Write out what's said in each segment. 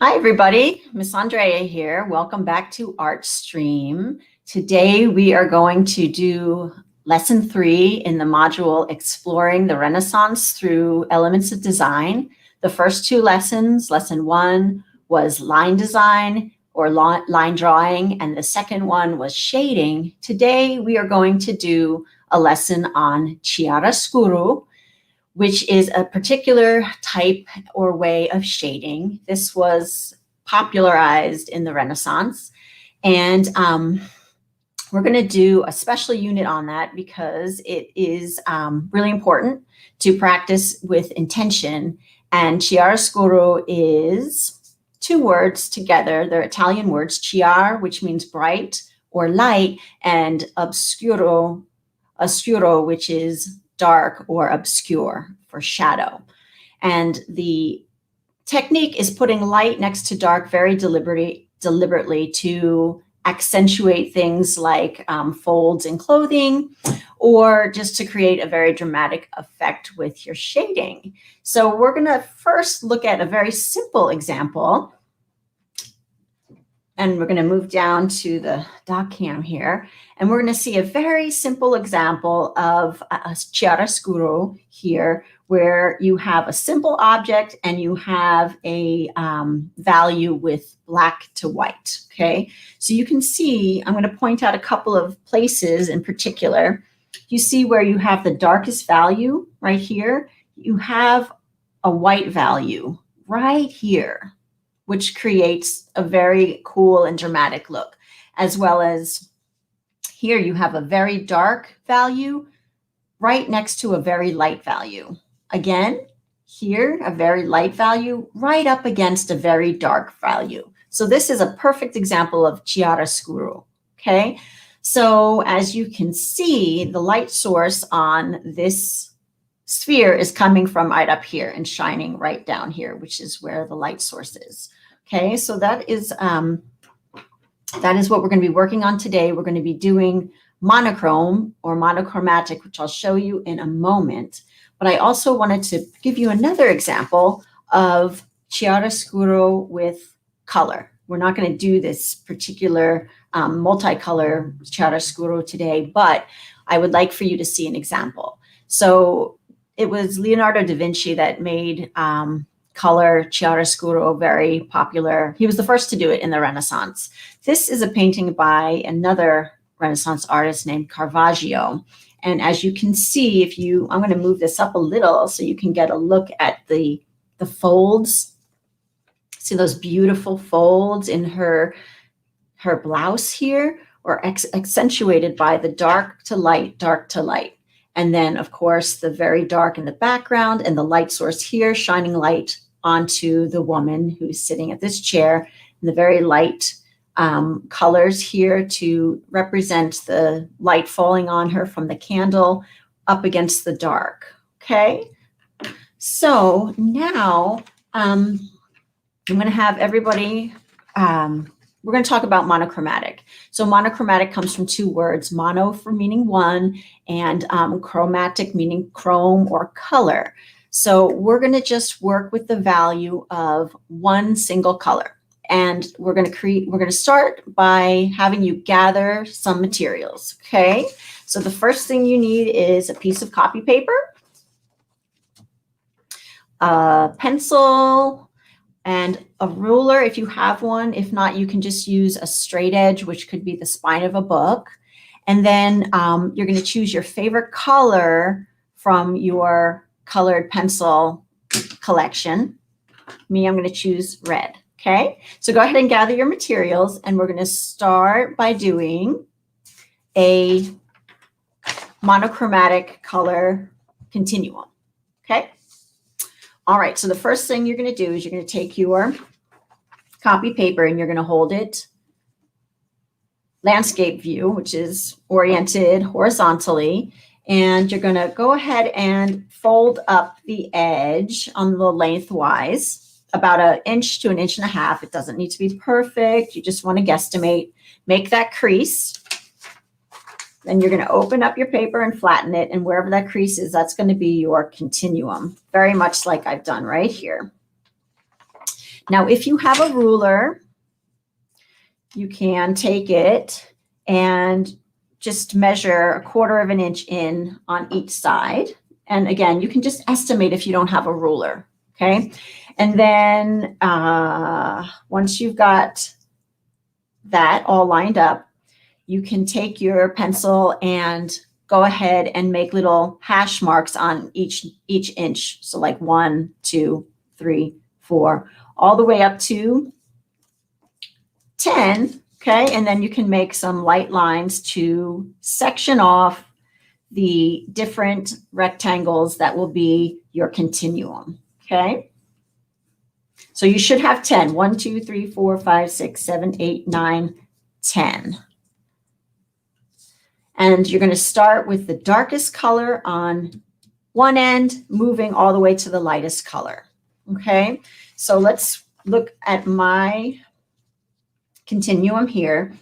Hi, everybody. Miss Andrea here. Welcome back to ArtStream. Today, we are going to do lesson 3 in the module Exploring the Renaissance Through Elements of Design. The first 2 lessons, lesson 1 was line design or line drawing, and the second one was shading. Today, we are going to do a lesson on chiaroscuro, which is a particular type or way of shading. This was popularized in the Renaissance. And we're going to do a special unit on that because it is really important to practice with intention. And chiaroscuro is 2 words together. They're Italian words, chiar, which means bright or light, and oscuro, which is dark or obscure for shadow. And the technique is putting light next to dark very deliberately to accentuate things like folds in clothing, or just to create a very dramatic effect with your shading. So we're going to first look at a very simple example. And we're going to move down to the doc cam here. And we're going to see a very simple example of a chiaroscuro here, where you have a simple object and you have a value with black to white. Okay, so you can see, I'm going to point out a couple of places in particular. You see where you have the darkest value right here. You have a white value right here, which creates a very cool and dramatic look, as well as here you have a very dark value right next to a very light value. Again, here, a very light value right up against a very dark value. So this is a perfect example of chiaroscuro, okay? So as you can see, the light source on this sphere is coming from right up here and shining right down here, which is where the light source is. Okay, so that is what we're going to be working on today. We're going to be doing monochrome or monochromatic, which I'll show you in a moment. But I also wanted to give you another example of chiaroscuro with color. We're not going to do this particular multicolor chiaroscuro today, but I would like for you to see an example. So it was Leonardo da Vinci that made color chiaroscuro very popular. He was the first to do it in the Renaissance. This is a painting by another Renaissance artist named Caravaggio. And as you can see, I'm going to move this up a little so you can get a look at the folds. See those beautiful folds in her blouse here, or accentuated by the dark to light, dark to light. And then, of course, the very dark in the background and the light source here, shining light onto the woman who's sitting at this chair, and the very light colors here to represent the light falling on her from the candle up against the dark. Okay, so now I'm going to have everybody, we're going to talk about monochromatic. So monochromatic comes from 2 words, mono for meaning one, and chromatic meaning chrome or color. So we're going to just work with the value of one single color. And we're going to start by having you gather some materials. Okay, so the first thing you need is a piece of copy paper, a pencil, and a ruler if you have one. If not, you can just use a straight edge, which could be the spine of a book. And then you're going to choose your favorite color from your colored pencil collection. Me, I'm going to choose red. Okay, so go ahead and gather your materials, and we're going to start by doing a monochromatic color continuum. Okay. All right, so the first thing you're going to do is you're going to take your copy paper and you're going to hold it landscape view, which is oriented horizontally, and you're going to go ahead and fold up the edge on the lengthwise about 1 inch to 1.5 inches. It doesn't need to be perfect. You just want to guesstimate. Make that crease. Then you're going to open up your paper and flatten it, and wherever that crease is, that's going to be your continuum, very much like I've done right here. Now, if you have a ruler, you can take it and just measure 1/4 of an inch in on each side. And again, you can just estimate if you don't have a ruler, okay? And then once you've got that all lined up, you can take your pencil and go ahead and make little hash marks on each inch. So like 1, 2, 3, 4, all the way up to 10, okay? And then you can make some light lines to section off the different rectangles that will be your continuum, okay? So you should have 10. 1, 2, 3, 4, 5, 6, 7, 8, 9, 10. And you're going to start with the darkest color on one end, moving all the way to the lightest color, okay? So let's look at my continuum here.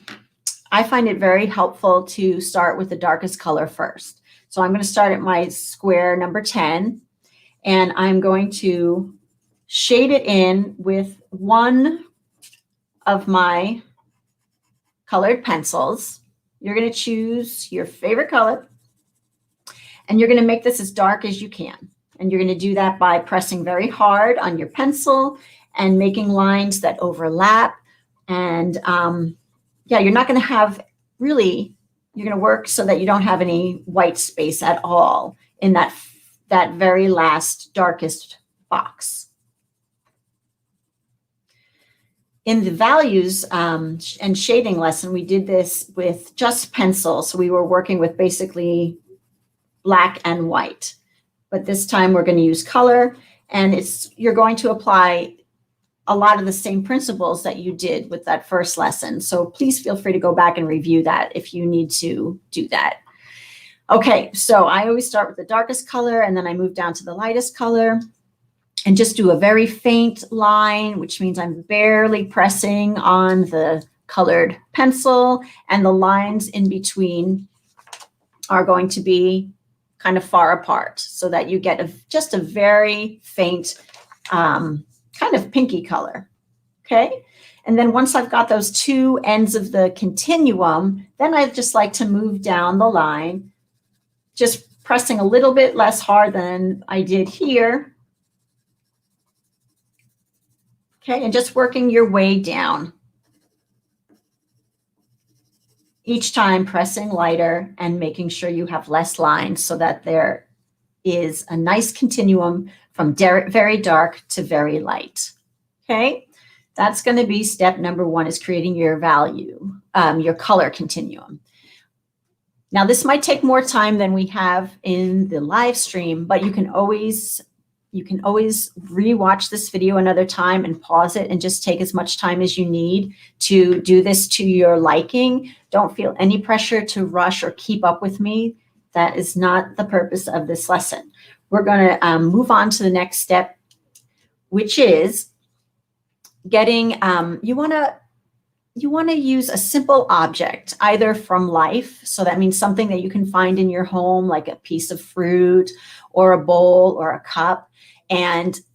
I find it very helpful to start with the darkest color first. So I'm going to start at my square number 10, and I'm going to shade it in with one of my colored pencils. You're going to choose your favorite color, and you're going to make this as dark as you can. And you're going to do that by pressing very hard on your pencil and making lines that overlap. And yeah, you're not going to have really, you're going to work so that you don't have any white space at all in that very last darkest box. In the values and shading lesson, we did this with just pencil. So we were working with basically black and white. But this time we're going to use color, and you're going to apply a lot of the same principles that you did with that first lesson. So please feel free to go back and review that if you need to do that. Okay, so I always start with the darkest color, and then I move down to the lightest color and just do a very faint line, which means I'm barely pressing on the colored pencil, and the lines in between are going to be kind of far apart so that you get just a very faint kind of pinky color, okay? And then once I've got those two ends of the continuum, then I'd just like to move down the line, just pressing a little bit less hard than I did here, okay? And just working your way down. Each time pressing lighter and making sure you have less lines so that there is a nice continuum from very dark to very light, okay? That's going to be step number 1, is creating your value, your color continuum. Now, this might take more time than we have in the live stream, but you can always rewatch this video another time and pause it and just take as much time as you need to do this to your liking. Don't feel any pressure to rush or keep up with me. That is not the purpose of this lesson. We're going to move on to the next step, which is getting, you want to use a simple object, either from life. So that means something that you can find in your home, like a piece of fruit or a bowl or a cup.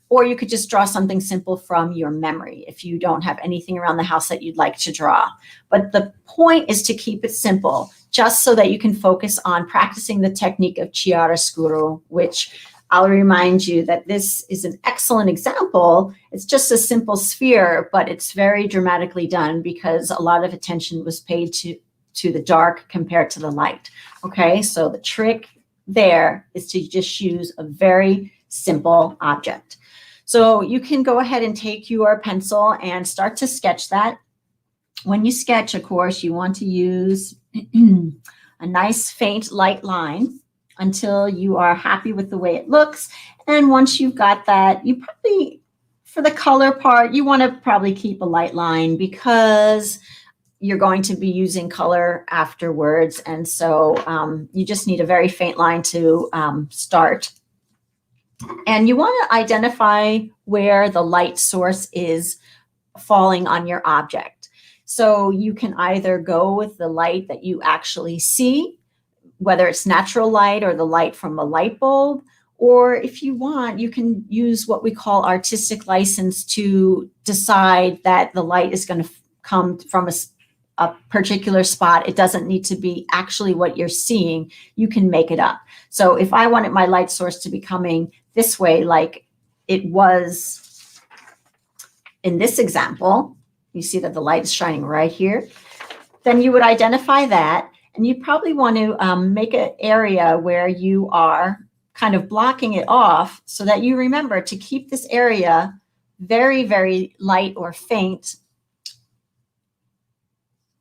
Or you could just draw something simple from your memory if you don't have anything around the house that you'd like to draw. But the point is to keep it simple, just so that you can focus on practicing the technique of chiaroscuro, which I'll remind you that this is an excellent example. It's just a simple sphere, but it's very dramatically done because a lot of attention was paid to the dark compared to the light. Okay, so the trick there is to just use a very simple object. So you can go ahead and take your pencil and start to sketch that. When you sketch, of course, you want to use a nice faint light line until you are happy with the way it looks. And once you've got that, you probably, for the color part, you want to probably keep a light line because you're going to be using color afterwards. And so you just need a very faint line to start. And you want to identify where the light source is falling on your object. So you can either go with the light that you actually see, whether it's natural light or the light from a light bulb, Or if you want, you can use what we call artistic license to decide that the light is going to come from a particular spot. It doesn't need to be actually what you're seeing. You can make it up. So if I wanted my light source to be coming this way, like it was in this example, you see that the light is shining right here, then you would identify that. And you probably want to make an area where you are kind of blocking it off so that you remember to keep this area very, very light or faint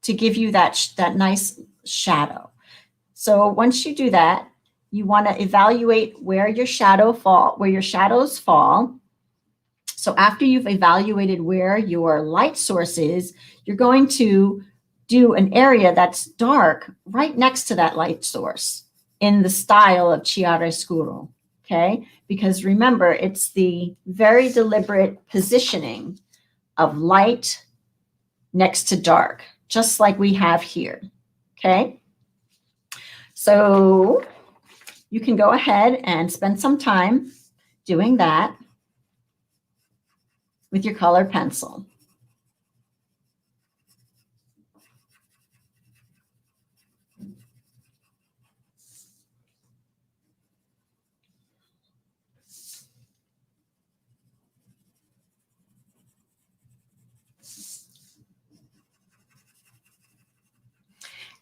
to give you that nice shadow. So once you do that, you want to evaluate where your shadows fall. So after you've evaluated where your light source is, you're going to do an area that's dark right next to that light source in the style of chiaroscuro, okay? Because remember, it's the very deliberate positioning of light next to dark, just like we have here, okay? So you can go ahead and spend some time doing that with your colored pencil.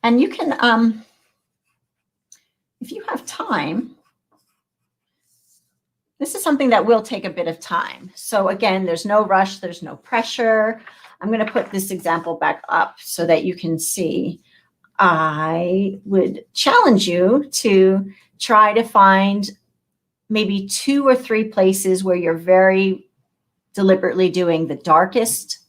And you can, if you have time, this is something that will take a bit of time. So again, there's no rush, there's no pressure. I'm going to put this example back up so that you can see. I would challenge you to try to find maybe 2 or 3 places where you're very deliberately doing the darkest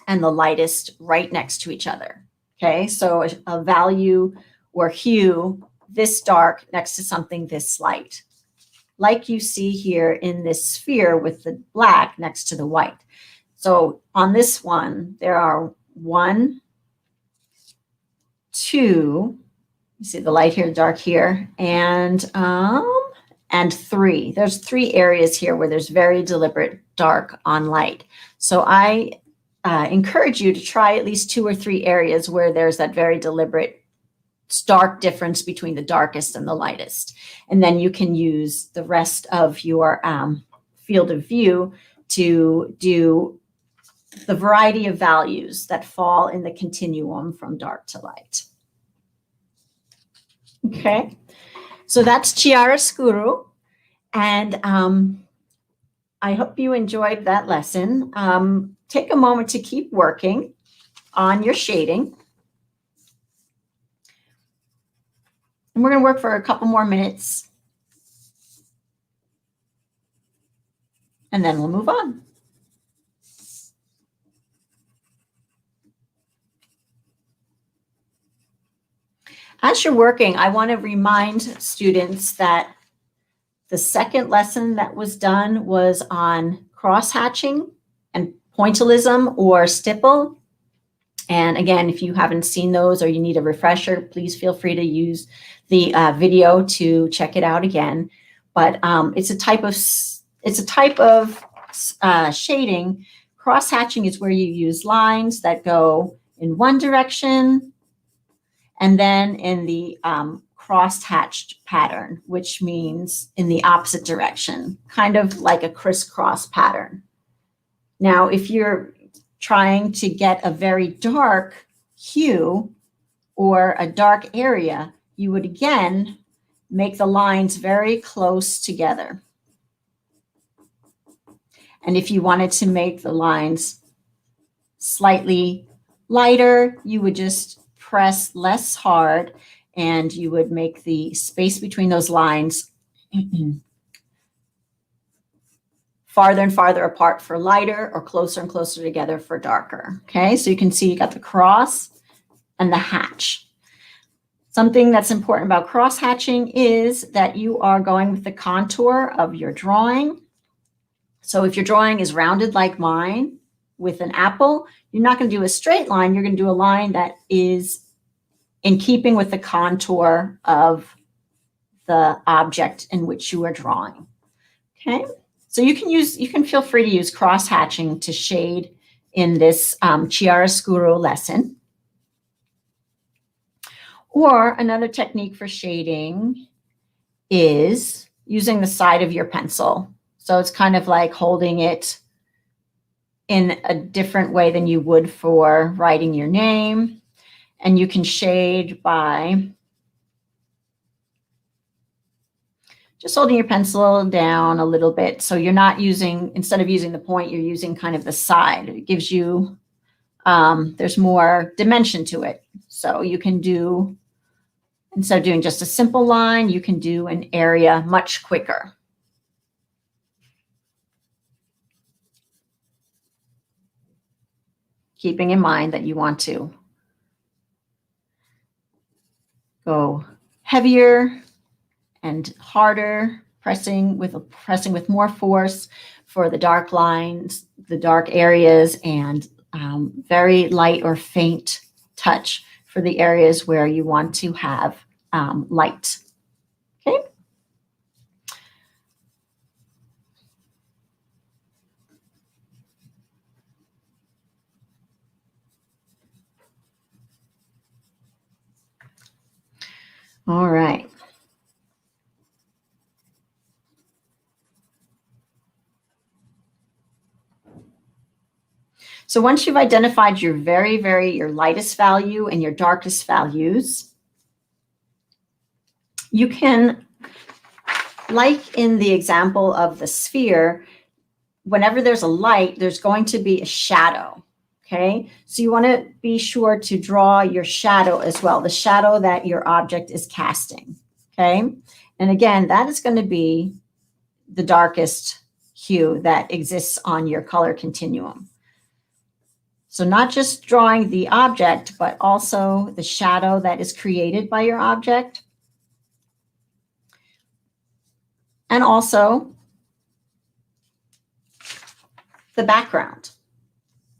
and the lightest right next to each other. Okay, so a value or hue this dark next to something this light, like you see here in this sphere with the black next to the white. So on this one, there are 1, 2, you see the light here, dark here, and 3. There's 3 areas here where there's very deliberate dark on light. So I encourage you to try at least 2 or 3 areas where there's that very deliberate stark difference between the darkest and the lightest. And then you can use the rest of your field of view to do the variety of values that fall in the continuum from dark to light. Okay, so that's chiaroscuro. And I hope you enjoyed that lesson. Take a moment to keep working on your shading. And we're going to work for a couple more minutes. And then we'll move on. As you're working, I want to remind students that the second lesson that was done was on cross-hatching and pointillism or stipple. And again, if you haven't seen those or you need a refresher, please feel free to use the video to check it out again. But it's a type of shading. Cross-hatching is where you use lines that go in one direction and then in the cross-hatched pattern, which means in the opposite direction, kind of like a crisscross pattern. Now, if you're trying to get a very dark hue or a dark area, you would again make the lines very close together. And if you wanted to make the lines slightly lighter, you would just press less hard and you would make the space between those lines farther and farther apart for lighter or closer and closer together for darker. Okay, so you can see you got the cross and the hatch. Something that's important about cross hatching is that you are going with the contour of your drawing. So if your drawing is rounded like mine with an apple, you're not going to do a straight line. You're going to do a line that is in keeping with the contour of the object in which you are drawing. Okay, so you can feel free to use cross hatching to shade in this chiaroscuro lesson. Or another technique for shading is using the side of your pencil. So it's kind of like holding it in a different way than you would for writing your name. And you can shade by just holding your pencil down a little bit. So you're not using, instead of using the point, you're using kind of the side. It gives you, there's more dimension to it. So you can do, instead of doing just a simple line, you can do an area much quicker. Keeping in mind that you want to go heavier and harder, pressing with more force for the dark lines, the dark areas, and very light or faint touch for the areas where you want to have light. Okay. All right. So once you've identified your your lightest value and your darkest values, you can, like in the example of the sphere, whenever there's a light, there's going to be a shadow. Okay, so you want to be sure to draw your shadow as well, the shadow that your object is casting. Okay, and again, that is going to be the darkest hue that exists on your color continuum. So not just drawing the object, but also the shadow that is created by your object. And also the background,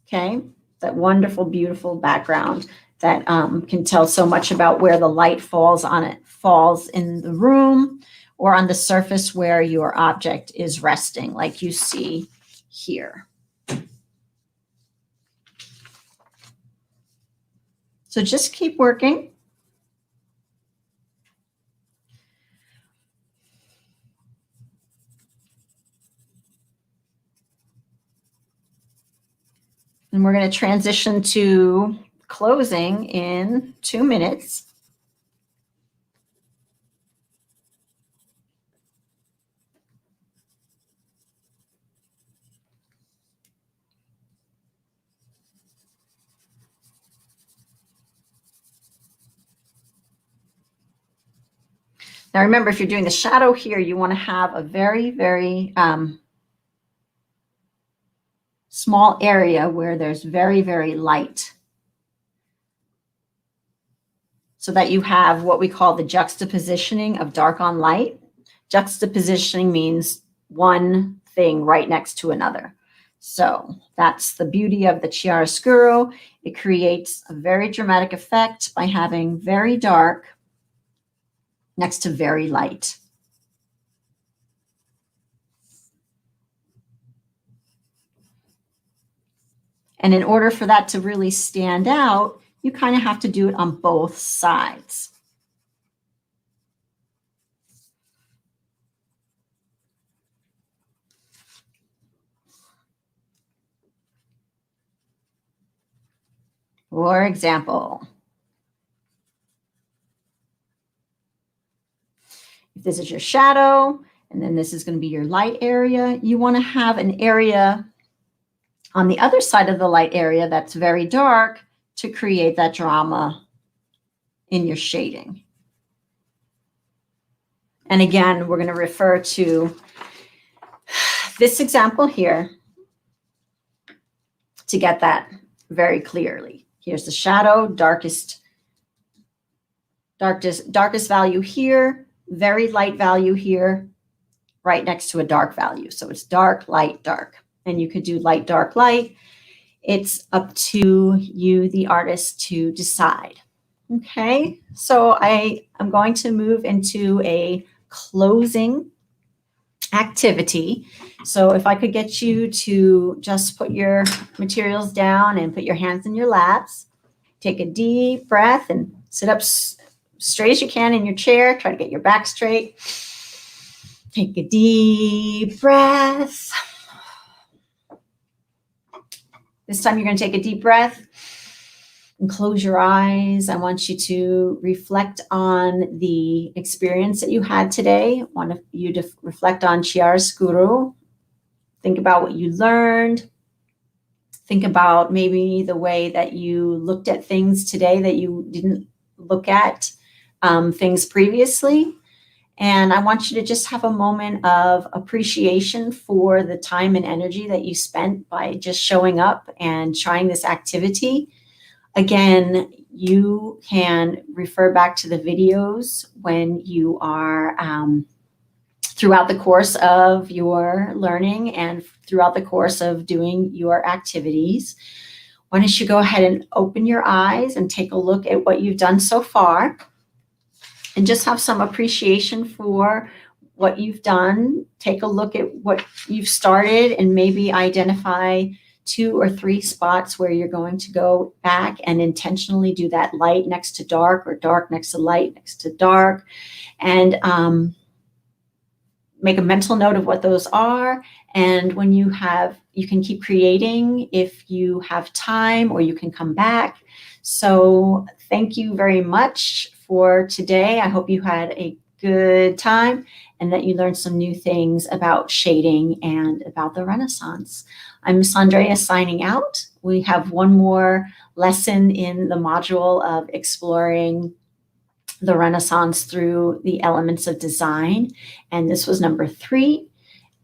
okay? That wonderful, beautiful background that can tell so much about where the light falls on it, falls in the room or on the surface where your object is resting, like you see here. So just keep working. And we're going to transition to closing in 2 minutes. Now remember, if you're doing the shadow here, you want to have a very small area where there's very light, so that you have what we call the juxtapositioning of dark on light. Juxtapositioning means one thing right next to another. So that's the beauty of the chiaroscuro. It creates a very dramatic effect by having very dark next to very light. And in order for that to really stand out, you kind of have to do it on both sides. For example, if this is your shadow, and then this is going to be your light area, you want to have an area on the other side of the light area that's very dark to create that drama in your shading. And again, we're going to refer to this example here to get that very clearly. Here's the shadow, darkest value here, very light value here, right next to a dark value. So it's dark, light, dark. And you could do light, dark, light. It's up to you, the artist, to decide. Okay, so I am going to move into a closing activity. So if I could get you to just put your materials down and put your hands in your laps, take a deep breath and sit up straight as you can in your chair. Try to get your back straight. Take a deep breath. This time you're going to take a deep breath and close your eyes. I want you to reflect on the experience that you had today. I want you to reflect on chiaroscuro. Think about what you learned. Think about maybe the way that you looked at things today that you didn't look at things previously. And I want you to just have a moment of appreciation for the time and energy that you spent by just showing up and trying this activity. Again, you can refer back to the videos when you are throughout the course of your learning and throughout the course of doing your activities. Why don't you go ahead and open your eyes and take a look at what you've done so far and just have some appreciation for what you've done. Take a look at what you've started and maybe identify 2 or 3 spots where you're going to go back and intentionally do that light next to dark or dark next to light next to dark, and make a mental note of what those are. And when you can keep creating if you have time, or you can come back. So thank you very much for today. I hope you had a good time and that you learned some new things about shading and about the Renaissance. I'm Miss Andrea signing out. We have one more lesson in the module of exploring the Renaissance through the elements of design. And this was number 3.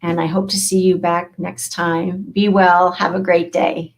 And I hope to see you back next time. Be well. Have a great day.